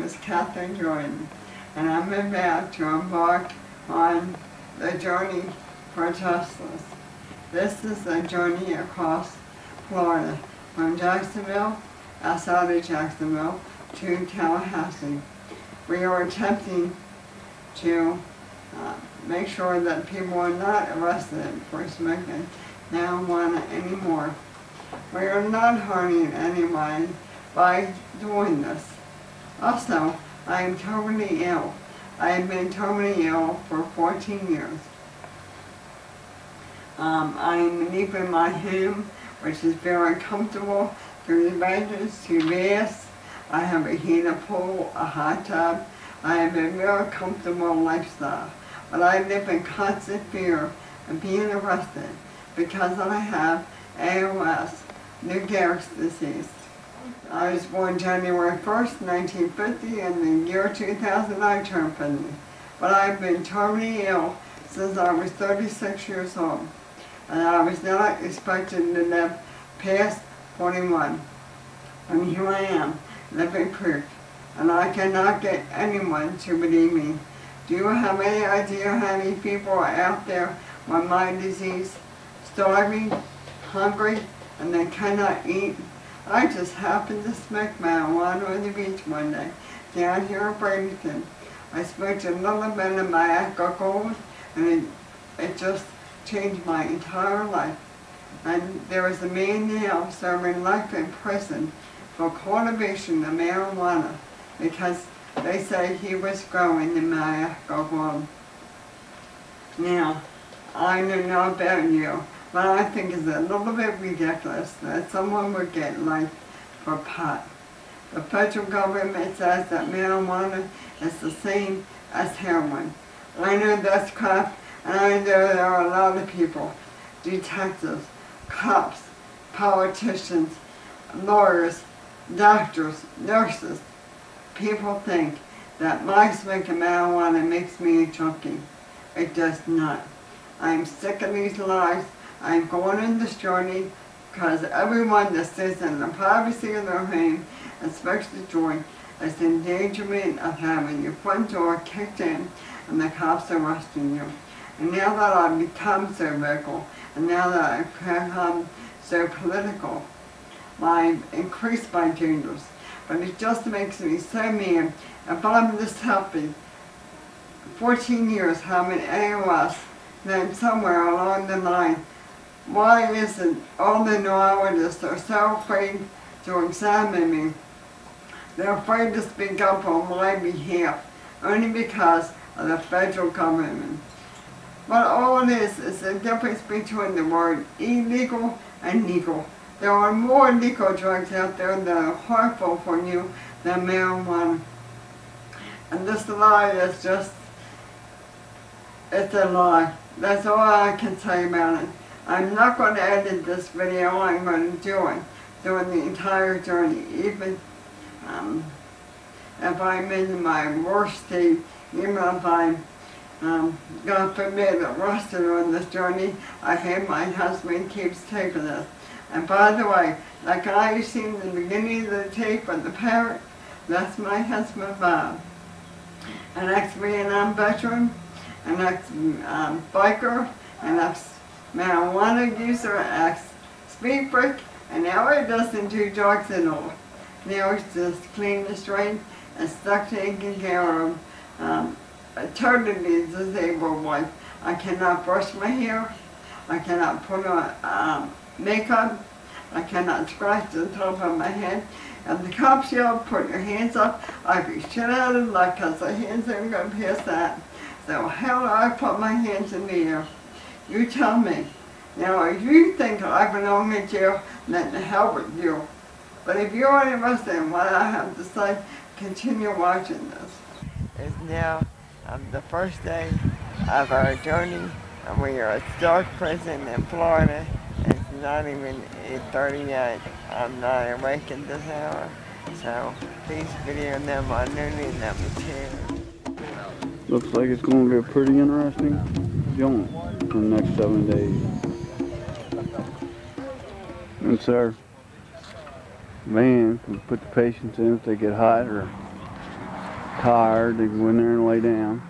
is Cathy Jordon, and I'm about to embark on the journey for justice. This is a journey across Florida, from Jacksonville, outside of Jacksonville, to Tallahassee. We are attempting to make sure that people are not arrested for smoking marijuana anymore. We are not hurting anyone by doing this. Also, I am terminally ill. I have been terminally ill for 14 years. I am leaving my home, which is very comfortable, 3 bedrooms, 2 baths. I have a heated pool, a hot tub. I have a very comfortable lifestyle. But I live in constant fear of being arrested because I have ALS, Lou Gehrig's disease. I was born January 1st, 1950, and in the year 2000 I turned 50. But I've been terminally ill since I was 36 years old, and I was not expected to live past 41. And here I am, living proof, and I cannot get anyone to believe me. Do you have any idea how many people are out there with my disease, starving, hungry, and they cannot eat? I just happened to smoke marijuana on the beach one day, down here in Bradenton. I smoked a little bit of my alcohol, and it just changed my entire life. And there was a man now serving life in prison for cultivation of marijuana because they say he was growing in my alcohol. Now, I don't know about you, but I think it's a little bit ridiculous that someone would get life for pot. The federal government says that marijuana is the same as heroin. I know that's crap, and I know there are a lot of people, detectives, cops, politicians, lawyers, doctors, nurses. People think that my smoking marijuana makes me a junkie. It does not. I'm sick of these lies. I'm going on this journey because everyone that sits in the privacy of their home and smokes the joint is in danger of having your front door kicked in and the cops arresting you. And now that I've become so vocal, and now that I've become so political, I've increased my dangers. But it just makes me so mad. If I'm this healthy, 14 years having ALS, then somewhere along the line, why isn't all the neurologists are so afraid to examine me? They're afraid to speak up on my behalf, only because of the federal government. But all it is the difference between the word illegal and legal. There are more legal drugs out there that are harmful for you than marijuana. And this lie is just, it's a lie. That's all I can say about it. I'm not going to edit this video. I'm going to do it during the entire journey. Even if I'm in my worst state, even if I'm, God forbid, arrested on this journey, I have my husband keeps taping this. And by the way, that guy you seen in the beginning of the tape with the parrot, that's my husband Bob. An ex-Vietnam veteran, an ex-biker, an ex-marijuana user, ex-speed freak, and now he doesn't do drugs at all. Now he's just clean the straight and stuck taking care of a totally disabled wife. I cannot brush my hair, I cannot put on makeup, I cannot scratch the top of my head. And the cops yell, put your hands up, I'd be shit out of luck because the hands ain't going to pass that. So how do I put my hands in the air? You tell me. Now if you think I belong in jail, then the hell with you. But if you're interested in what I have to say, continue watching this. It's now the first day of our journey, and we are at Stark Prison in Florida. It's not even 8:30 yet. I'm not awake at this hour, so please video them on Newly number 2. Looks like it's going to be a pretty interesting joint for the next 7 days. And sir, man, we put the patients in if they get hot or tired, they go in there and lay down.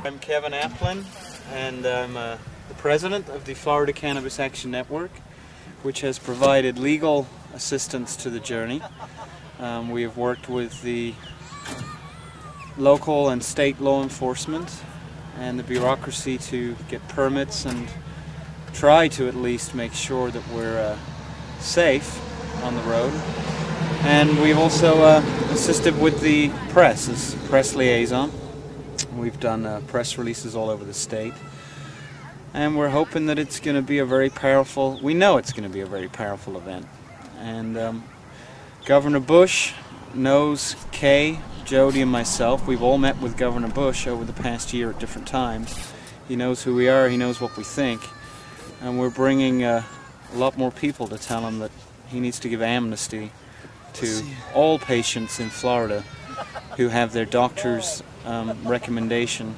I'm Kevin Applin, and I'm the president of the Florida Cannabis Action Network, which has provided legal assistance to the journey. We have worked with the local and state law enforcement and the bureaucracy to get permits and try to at least make sure that we're safe on the road. And we've also assisted with the press as press liaison. We've done press releases all over the state. And we're hoping that it's going to be a very powerful, we know it's going to be a very powerful event. And Governor Bush knows Kay, Jody, and myself. We've all met with Governor Bush over the past year at different times. He knows who we are, he knows what we think. And we're bringing a lot more people to tell him that he needs to give amnesty to all patients in Florida who have their doctor's recommendation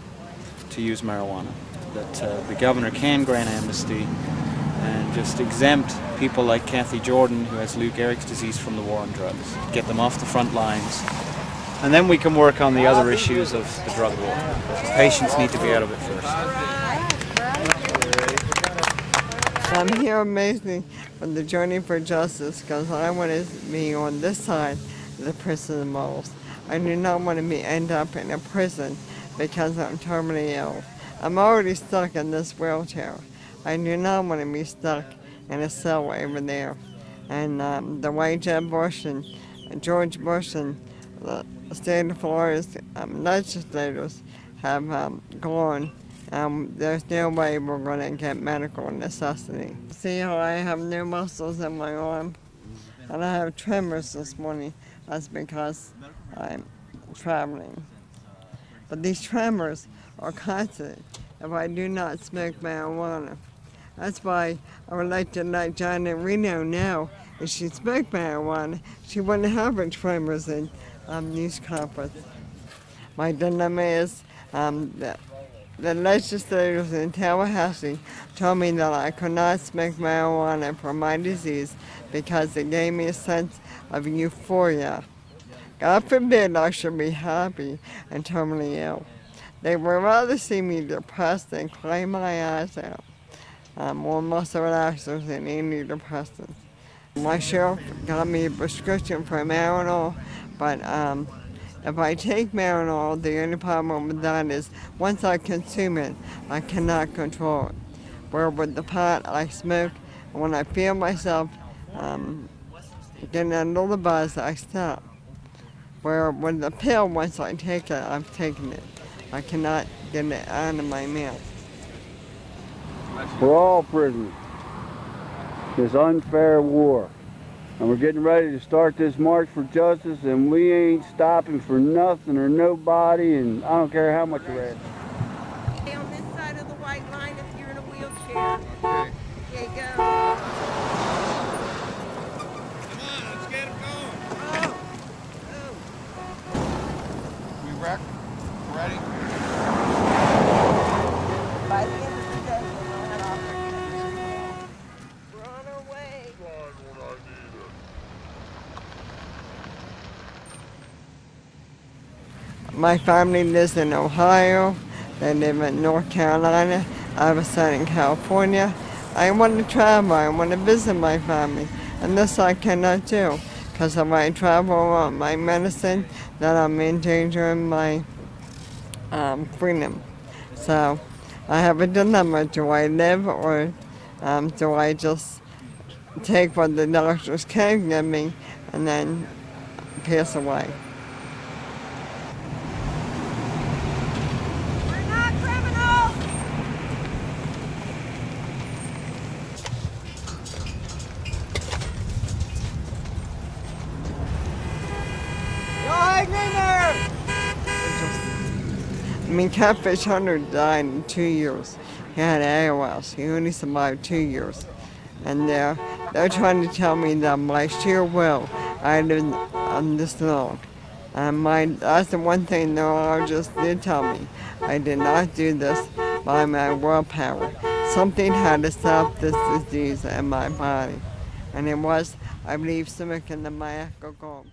to use marijuana. That the governor can grant amnesty and just exempt people like Cathy Jordon, who has Lou Gehrig's disease, from the war on drugs. Get them off the front lines. And then we can work on the other issues of the drug war. The patients need to be out of it first. I'm here amazing for the journey for justice because I want to be on this side of the prison walls. I do not want to end up in a prison because I'm terminally ill. I'm already stuck in this wheelchair. I do not want to be stuck in a cell over there. And the way Jeb Bush and George Bush and the state of Florida's legislators have gone, there's no way we're going to get medical necessity. See how I have no muscles in my arm? And I have tremors this morning. That's because I'm traveling. But these tremors are constant if I do not smoke marijuana. That's why I would like to let Janet Reno know if she smoked marijuana, she wouldn't have her tremors in news conference. My dilemma is that the legislators in Tallahassee told me that I could not smoke marijuana for my disease because it gave me a sense of euphoria. God forbid I should be happy and terminally ill. They would rather see me depressed than cry my eyes out. More muscle relaxers than antidepressants. My sheriff got me a prescription for Marinol, but if I take Marinol, the only problem with that is once I consume it, I cannot control it. Where with the pot, I smoke, and when I feel myself getting a little buzz, I stop. Where with the pill, once I take it, I've taken it. I cannot get it out of my mouth. We're all prisoners. This unfair war. And we're getting ready to start this march for justice, and we ain't stopping for nothing or nobody, and I don't care how much you're asking. Stay on this side of the white line if you're in a wheelchair. Okay. Okay, go. Come on, let's get it going. Oh. We wreck? Ready? By the end of the day, we'll have opportunity. We're on our way. My family lives in Ohio. They live in North Carolina. I have a son in California. I want to travel. I want to visit my family. And this I cannot do because if I travel on my medicine, then I'm endangering my freedom. So I have a dilemma. Do I live or do I just take what the doctors can give me and then pass away? We're not criminals! I mean, Catfish Hunter died in 2 years. He had ALS. He only survived 2 years. And they're trying to tell me that my sheer will, I live on this long. And that's the one thing the neurologist did tell me. I did not do this by my willpower. Something had to stop this disease in my body. And it was, I believe, smoking the alcohol.